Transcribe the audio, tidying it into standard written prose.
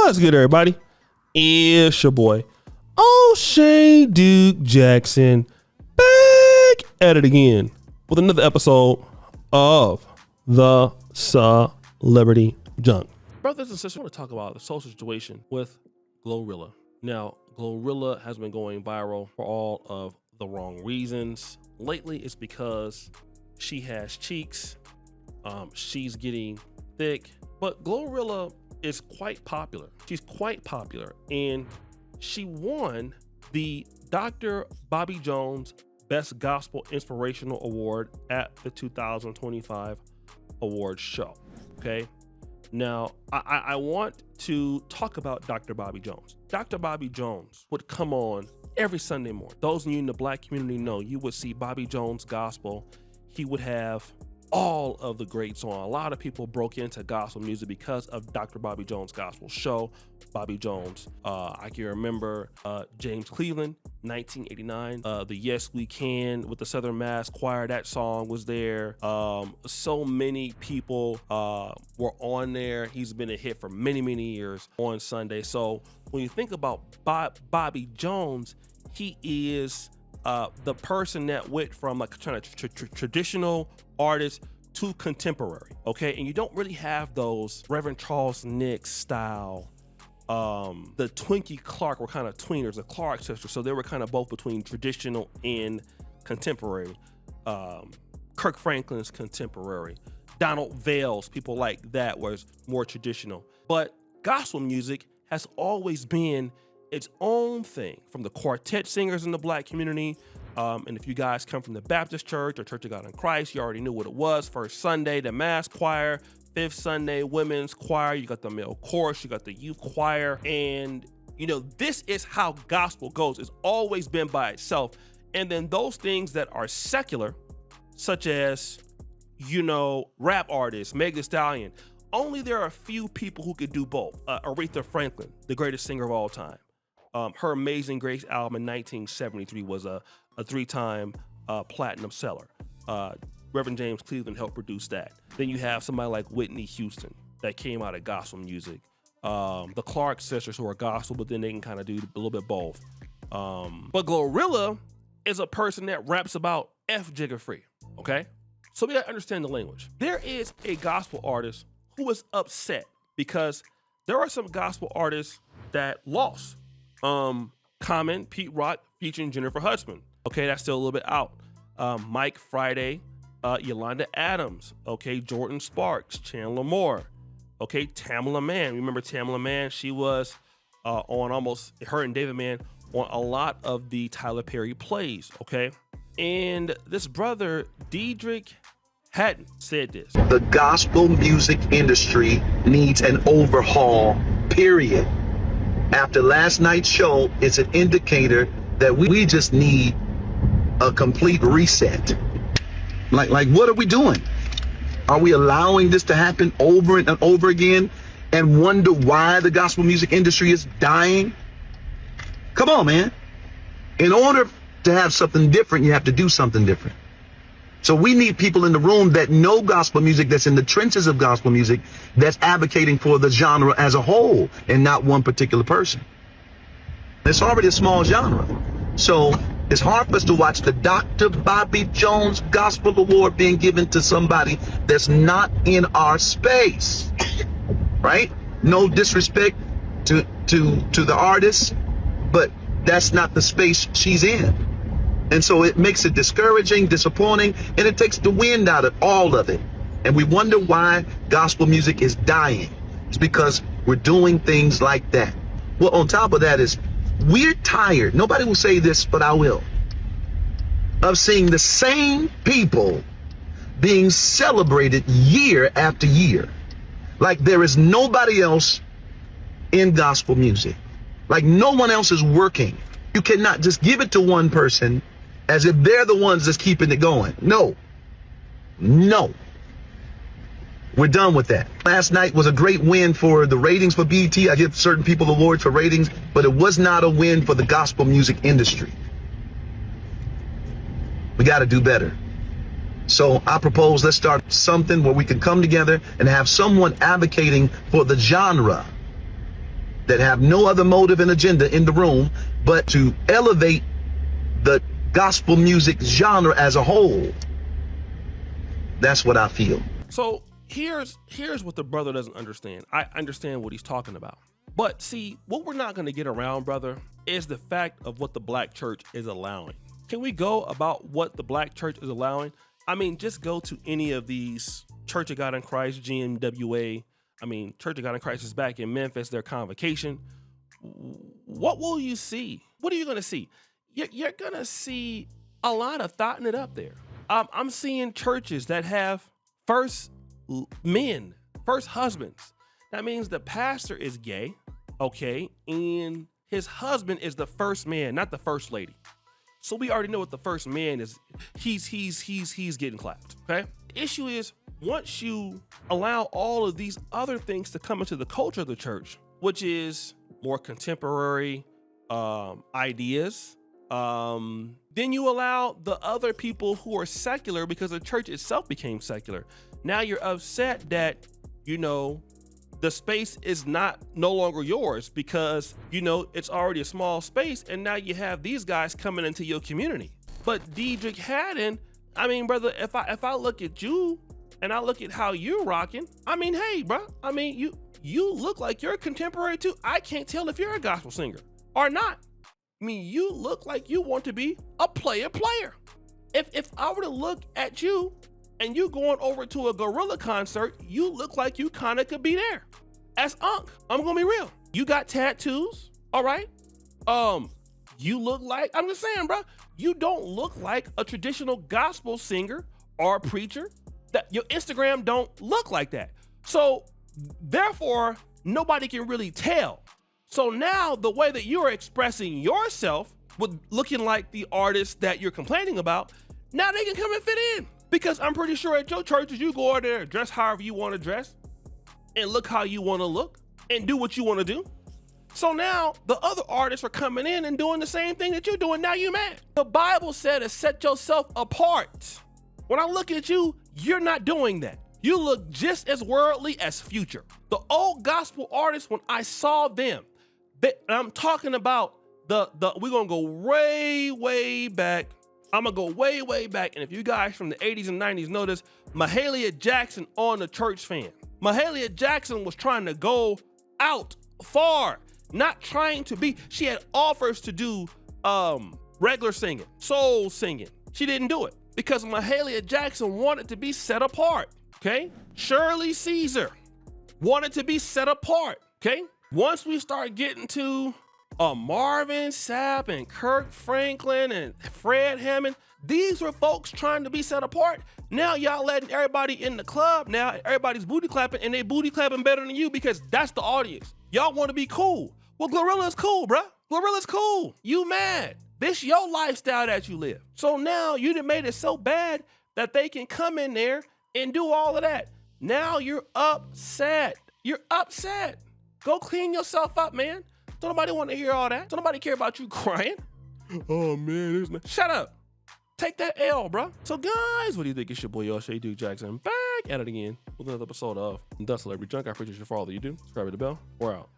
What's good, everybody? It's your boy, O'Shea Duke Jackson, back at it again with another episode of the Celebrity Junk. Brothers and sisters, I want to talk about the social situation with Glorilla. Now, Glorilla has been going viral for all of the wrong reasons. Lately, it's because she has cheeks, she's getting thick, but Glorilla is quite popular. She's quite popular, and she won the Dr. Bobby Jones Best Gospel Inspirational Award at the 2025 awards show. Okay, now I want to talk about Dr. Bobby Jones. Dr. Bobby Jones would come on every Sunday morning. Those of you in the Black community know you would see Bobby Jones Gospel. He would have all of the greats on. A lot of people broke into gospel music because of Dr. Bobby Jones Gospel Show. Bobby Jones, I can remember James Cleveland, 1989. The Yes We Can with the Southern Mass Choir, that song was there. So many people were on there. He's been a hit for many, many years on Sunday. So when you think about Bobby Jones, he is the person that went from like trying to traditional artist to contemporary, okay? And you don't really have those Reverend Charles Nick style. The Twinkie Clark were kind of tweeners, the Clark sisters, so they were kind of both between traditional and contemporary. Kirk Franklin's contemporary. Donald Vails, people like that was more traditional. But gospel music has always been its own thing, from the quartet singers in the Black community. And if you guys come from the Baptist Church or Church of God in Christ, you already knew what it was. First Sunday, the mass choir. Fifth Sunday, women's choir. You got the male chorus, you got the youth choir. And, you know, this is how gospel goes. It's always been by itself. And then those things that are secular, such as, you know, rap artists, Meg Thee Stallion, only there are a few people who could do both. Aretha Franklin, the greatest singer of all time. Her Amazing Grace album in 1973 was a 3-time platinum seller. Reverend James Cleveland helped produce that. Then you have somebody like Whitney Houston that came out of gospel music. The Clark sisters, who are gospel, but then they can kind of do a little bit both. But Glorilla is a person that raps about F Jigga Free, okay? So we gotta understand the language. There is a gospel artist who is upset because there are some gospel artists that lost. Common, Pete Rock featuring Jennifer Hudson. Okay, that's still a little bit out. Mike Friday, Yolanda Adams, okay, Jordan Sparks, Chandler Moore, okay, Tamala Mann. Remember Tamala Mann? She was on almost, her and David Mann, on a lot of the Tyler Perry plays, okay? And this brother, Dedric Hatton, said this. The gospel music industry needs an overhaul, period. After last night's show, it's an indicator that we just need a complete reset. Like what are we doing? Are we allowing this to happen over and over again and wonder why the gospel music industry is dying? Come on, man. In order to have something different, you have to do something different. So we need people in the room that know gospel music, that's in the trenches of gospel music, that's advocating for the genre as a whole and not one particular person. It's already a small genre. So it's hard for us to watch the Dr. Bobby Jones Gospel Award being given to somebody that's not in our space, right? No disrespect to the artist, but that's not the space she's in. And so it makes it discouraging, disappointing, and it takes the wind out of all of it. And we wonder why gospel music is dying. It's because we're doing things like that. Well, on top of that is, we're tired, nobody will say this, but I will, of seeing the same people being celebrated year after year. Like there is nobody else in gospel music. Like no one else is working. You cannot just give it to one person as if they're the ones that's keeping it going. No. We're done with that. Last night was a great win for the ratings for BET. I give certain people awards for ratings, but it was not a win for the gospel music industry. We got to do better. So I propose let's start something where we can come together and have someone advocating for the genre that have no other motive and agenda in the room but to elevate the gospel music genre as a whole. That's what I feel. So here's what the brother doesn't understand. I understand what he's talking about. But see, what we're not going to get around, brother, is the fact of what the black church is allowing. Can we go about what the black church is allowing? I mean, just go to any of these Church of God in Christ, GMWA. I mean, Church of God in Christ is back in Memphis, their convocation. What will you see? What are you going to see? You're going to see a lot of thotting it up there. I'm seeing churches that have first men, first husbands. That means the pastor is gay, okay, and his husband is the first man, not the first lady. So we already know what the first man is. He's getting clapped, okay? The issue is, once you allow all of these other things to come into the culture of the church, which is more contemporary ideas, then you allow the other people who are secular, because the church itself became secular. Now you're upset that, you know, the space is no longer yours because, you know, it's already a small space, and now you have these guys coming into your community. But Dedric Hatton, I mean, brother, if I look at you and I look at how you're rocking, I mean, hey, bro, I mean, you look like you're a contemporary too. I can't tell if you're a gospel singer or not. I mean, you look like you want to be a player. If I were to look at you and you going over to a Glorilla concert, you look like you kind of could be there. As Unc, I'm gonna be real. You got tattoos, all right? You look like, I'm just saying, bro, you don't look like a traditional gospel singer or preacher. That your Instagram don't look like that. So therefore, nobody can really tell. So now the way that you're expressing yourself with looking like the artist that you're complaining about, now they can come and fit in. Because I'm pretty sure at your churches, you go out there, dress however you want to dress, and look how you want to look, and do what you want to do. So now the other artists are coming in and doing the same thing that you're doing. Now you mad. The Bible said to set yourself apart. When I look at you, you're not doing that. You look just as worldly as Future. The old gospel artists, when I saw them, I'm talking about we're gonna go way back. I'm gonna go way back. And if you guys from the 80s and 90s notice, Mahalia Jackson on the church fan. Mahalia Jackson was trying to go out far, not trying to be, she had offers to do regular singing, soul singing. She didn't do it because Mahalia Jackson wanted to be set apart, okay? Shirley Caesar wanted to be set apart, okay? Once we start getting to Marvin Sapp and Kirk Franklin and Fred Hammond, these were folks trying to be set apart. Now y'all letting everybody in the club, now everybody's booty clapping, and they booty clapping better than you because that's the audience. Y'all want to be cool. Well, Glorilla is cool, bruh. Glorilla's cool. You mad. This your lifestyle that you live. So now you done made it so bad that they can come in there and do all of that. Now you're upset. You're upset. Go clean yourself up, man. Don't nobody want to hear all that. Don't nobody care about you crying. Oh, man. Shut up. Take that L, bro. So, guys, what do you think? It's your boy, Dedric Duke Jackson, back at it again with another episode of The Celebrity Junk. I appreciate you for all that you do. Subscribe to the bell. We're out.